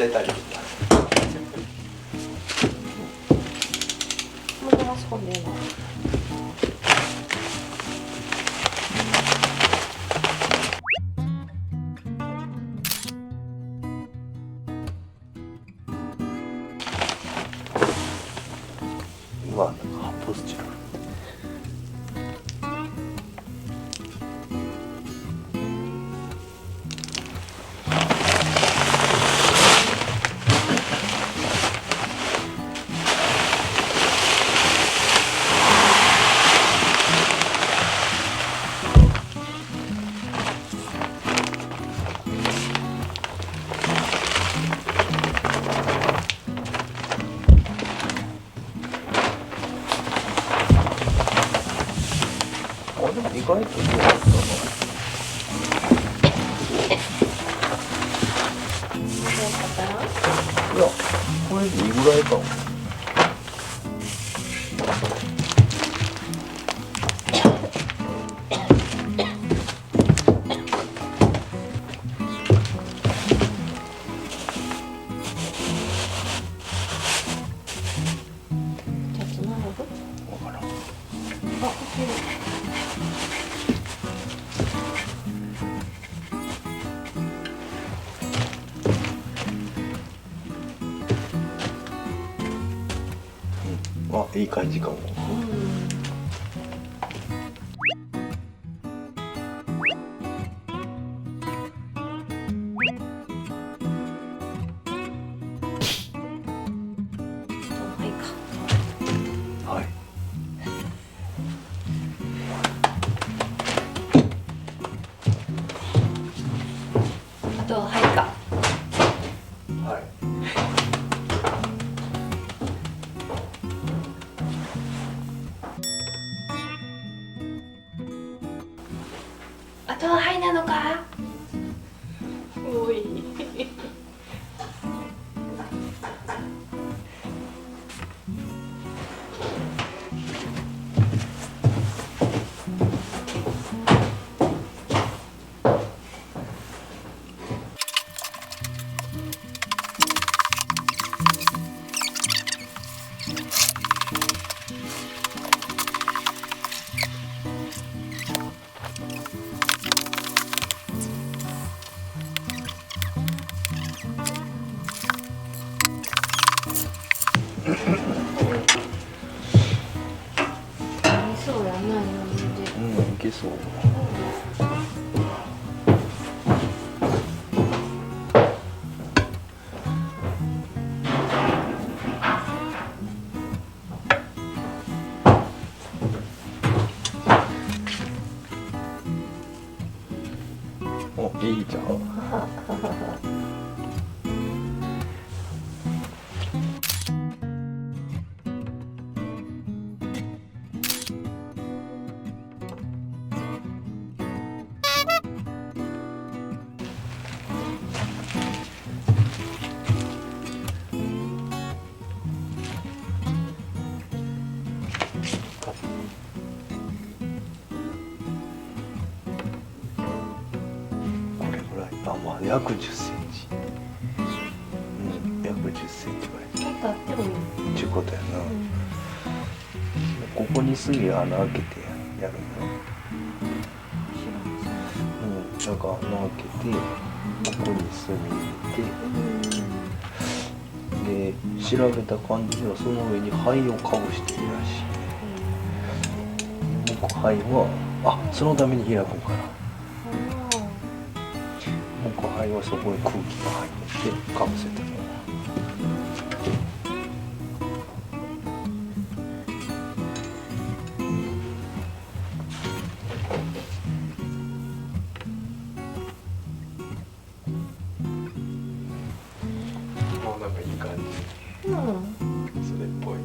てたりとか。もう流し込んでいいの？うわ、なんか発泡スチロール。でも意外といいやつだな。いや、これでいいぐらいかも。じゃあつながる？わからん。あ、いける。あ、いい感じかも。はい。あとははいか。はい。あとははいなのか。おい。そうやな、今まで。いけそう。お、いいじゃん。まあ約10センチ。約10センチぐらい。なんかあってもいい。っていうことやな。ここに隅穴開けてやるの。なんか穴開けて、ここに隅入れて、で調べた感じではその上に灰をかぶしているらしい。木灰はそのために開くんかな。木灰はそこに空気が入ってかぶせてる。なんかいい感じ。それっぽい。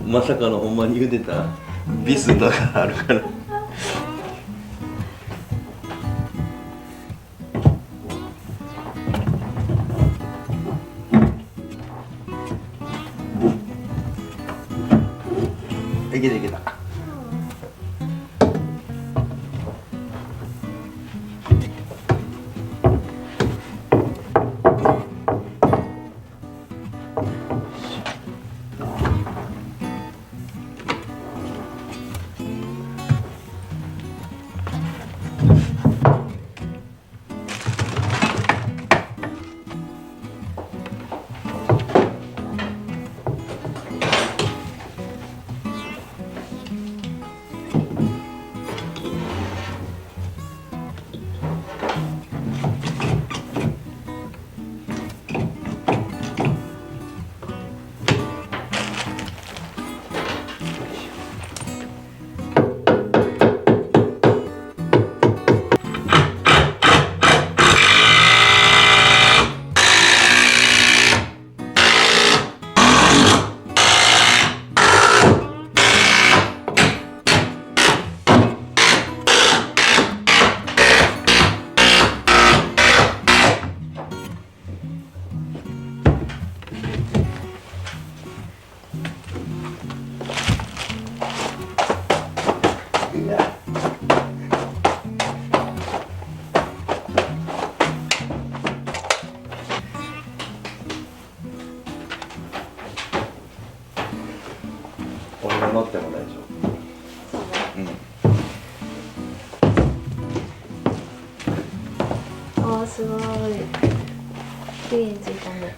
まさかのほんまに茹でたビスとかあるから。いけたいけた。俺が乗っても大丈夫。あーすごい。綺麗についたね。